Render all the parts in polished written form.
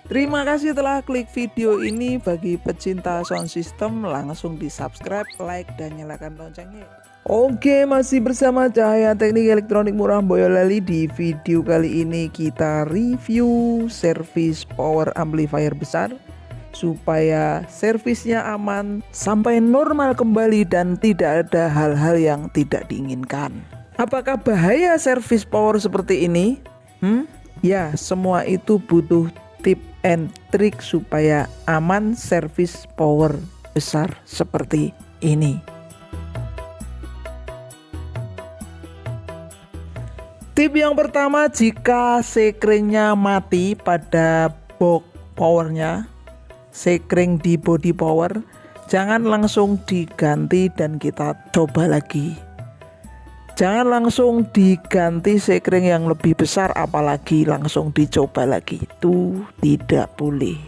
Terima kasih telah klik video ini. Bagi pecinta sound system langsung di subscribe, like, dan nyalakan loncengnya. Oke, masih bersama Cahaya Teknik Elektronik Murah Boyolali. Di video kali ini kita review servis power amplifier besar supaya servisnya aman sampai normal kembali dan tidak ada hal-hal yang tidak diinginkan. Apakah bahaya servis power seperti ini? Ya, semua itu butuh tip and trik supaya aman servis power besar seperti ini. Tip yang pertama, jika sekringnya mati pada box powernya, sekring di body power, jangan langsung diganti dan kita coba lagi. Jangan langsung diganti sekring yang lebih besar, apalagi langsung dicoba lagi. Itu tidak boleh.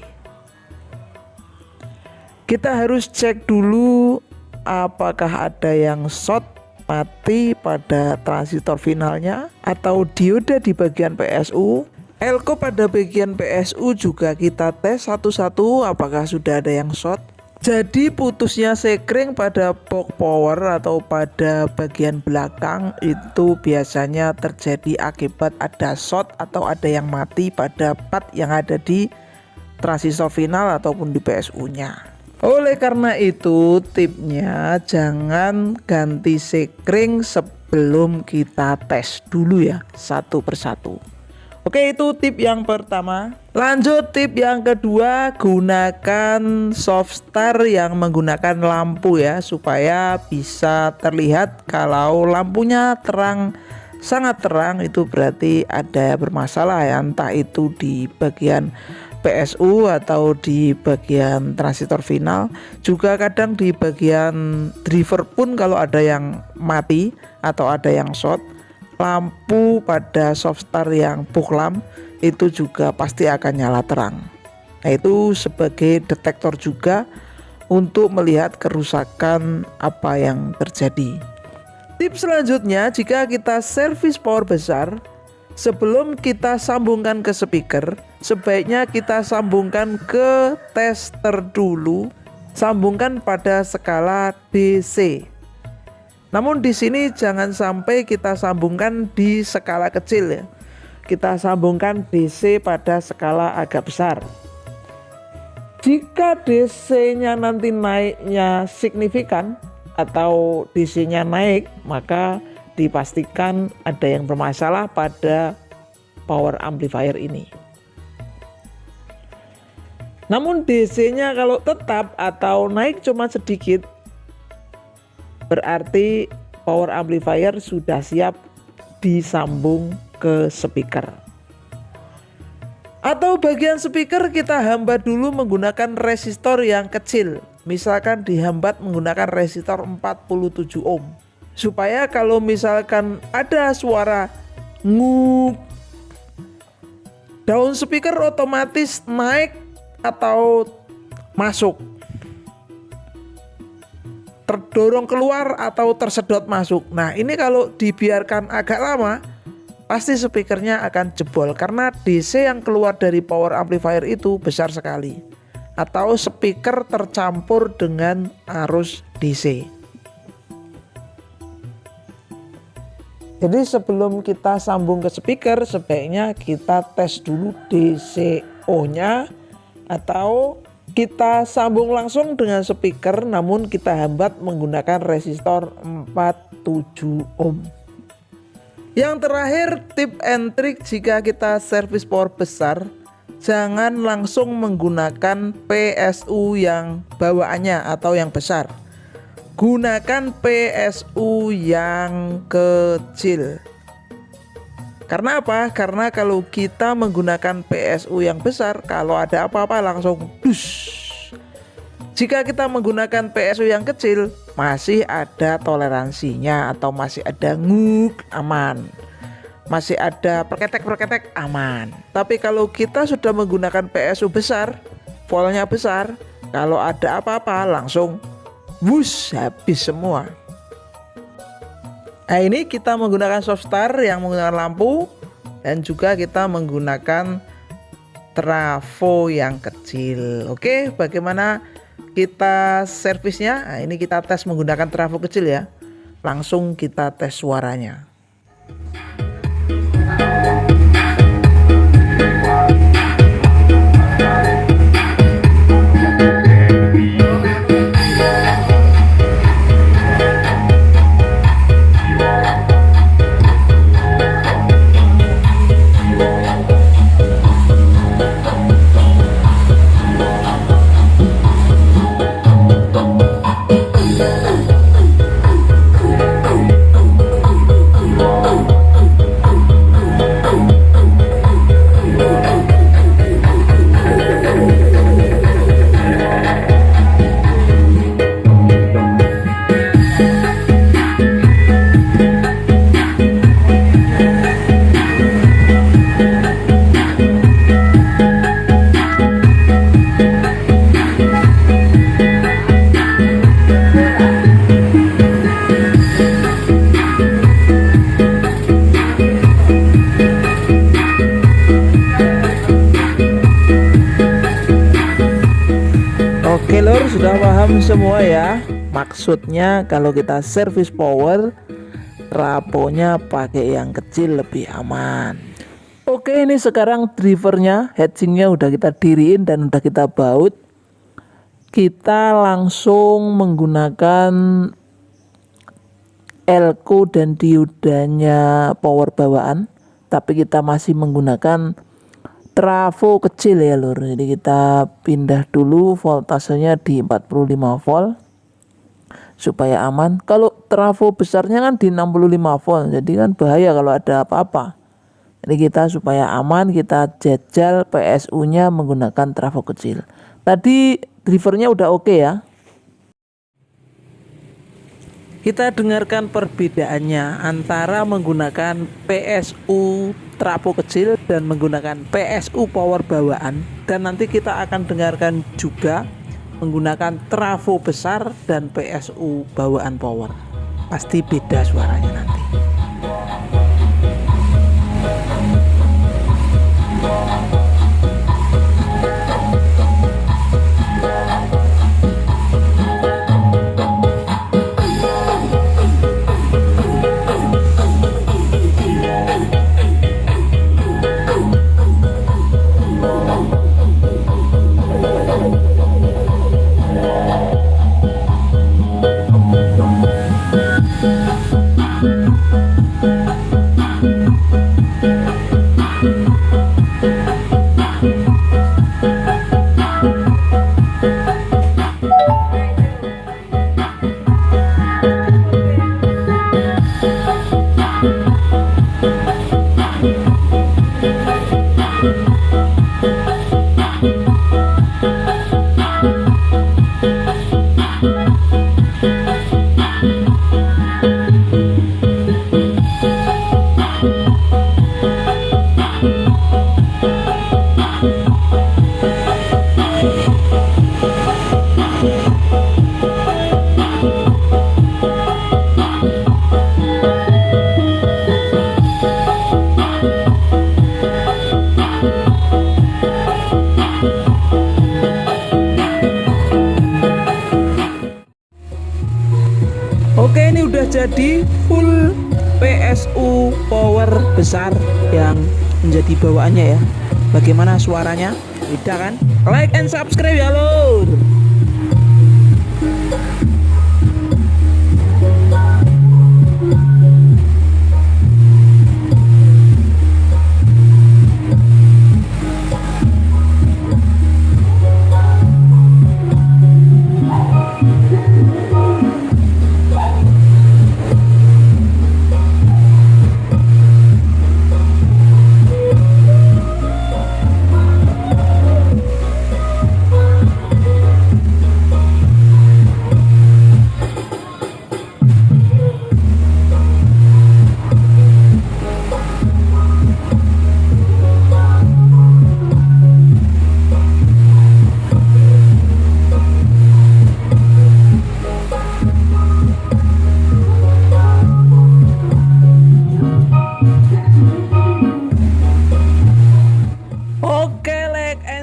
Kita harus cek dulu apakah ada yang short mati pada transistor finalnya atau dioda di bagian PSU. Elko pada bagian PSU juga kita tes satu-satu apakah sudah ada yang short. Jadi putusnya sekring pada box power atau pada bagian belakang itu biasanya terjadi akibat ada short atau ada yang mati pada part yang ada di transistor final ataupun di PSU-nya. Oleh karena itu tipnya jangan ganti sekring sebelum kita tes dulu ya, satu persatu. Oke, itu tip yang pertama. Lanjut tip yang kedua, gunakan soft start yang menggunakan lampu ya, supaya bisa terlihat. Kalau lampunya terang, sangat terang, itu berarti ada bermasalah ya, entah itu di bagian PSU atau di bagian transistor final. Juga kadang di bagian driver pun kalau ada yang mati atau ada yang short, lampu pada soft start yang boklam itu juga pasti akan nyala terang. Nah, itu sebagai detektor juga untuk melihat kerusakan apa yang terjadi. Tips selanjutnya, jika kita servis power besar, sebelum kita sambungkan ke speaker, sebaiknya kita sambungkan ke tester dulu, sambungkan pada skala DC. Namun di sini jangan sampai kita sambungkan di skala kecil ya. Kita sambungkan DC pada skala agak besar. Jika DC-nya nanti naiknya signifikan atau DC-nya naik, maka dipastikan ada yang bermasalah pada power amplifier ini. Namun DC-nya kalau tetap atau naik cuma sedikit, berarti power amplifier sudah siap disambung ke speaker. Atau bagian speaker kita hambat dulu menggunakan resistor yang kecil. Misalkan dihambat menggunakan resistor 47 ohm. Supaya kalau misalkan ada suara nguk, daun speaker otomatis naik atau masuk, terdorong keluar atau tersedot masuk. Nah, ini kalau dibiarkan agak lama pasti speakernya akan jebol karena DC yang keluar dari power amplifier itu besar sekali, atau speaker tercampur dengan arus DC. Jadi sebelum kita sambung ke speaker, sebaiknya kita tes dulu DCO-nya, atau kita sambung langsung dengan speaker namun kita hambat menggunakan resistor 47 ohm. Yang terakhir, tip and trick jika kita servis power besar, jangan langsung menggunakan PSU yang bawaannya atau yang besar. Gunakan PSU yang kecil. Karena apa? Karena kalau kita menggunakan PSU yang besar, kalau ada apa-apa langsung dus. Jika kita menggunakan PSU yang kecil, masih ada toleransinya atau masih ada nguk, aman. Masih ada perketek-perketek, aman. Tapi kalau kita sudah menggunakan PSU besar, voltnya besar, kalau ada apa-apa langsung wus, habis semua. Nah, ini kita menggunakan soft start yang menggunakan lampu, dan juga kita menggunakan trafo yang kecil. Oke, bagaimana kita servisnya? Nah, ini kita tes menggunakan trafo kecil ya. Langsung kita tes suaranya. Oke lor, sudah paham semua ya. Maksudnya kalau kita servis power, trafonya pakai yang kecil lebih aman. Oke, ini sekarang drivernya, heatsinknya udah kita diriin dan udah kita baut. Kita langsung menggunakan elko dan diodanya power bawaan, tapi kita masih menggunakan trafo kecil ya lur. Jadi kita pindah dulu voltasenya di 45 volt supaya aman. Kalau trafo besarnya kan di 65 volt, jadi kan bahaya kalau ada apa-apa. Jadi kita supaya aman, kita jajal PSU nya menggunakan trafo kecil. Tadi drivernya udah oke ya. Kita dengarkan perbedaannya antara menggunakan PSU trafo kecil dan menggunakan PSU power bawaan, dan nanti kita akan dengarkan juga menggunakan trafo besar dan PSU bawaan power. Pasti beda suaranya nanti. Oke, ini udah jadi full PSU power besar yang menjadi bawaannya ya. Bagaimana suaranya? Beda kan? Like and subscribe ya lor.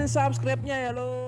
subscribe-nya ya lo.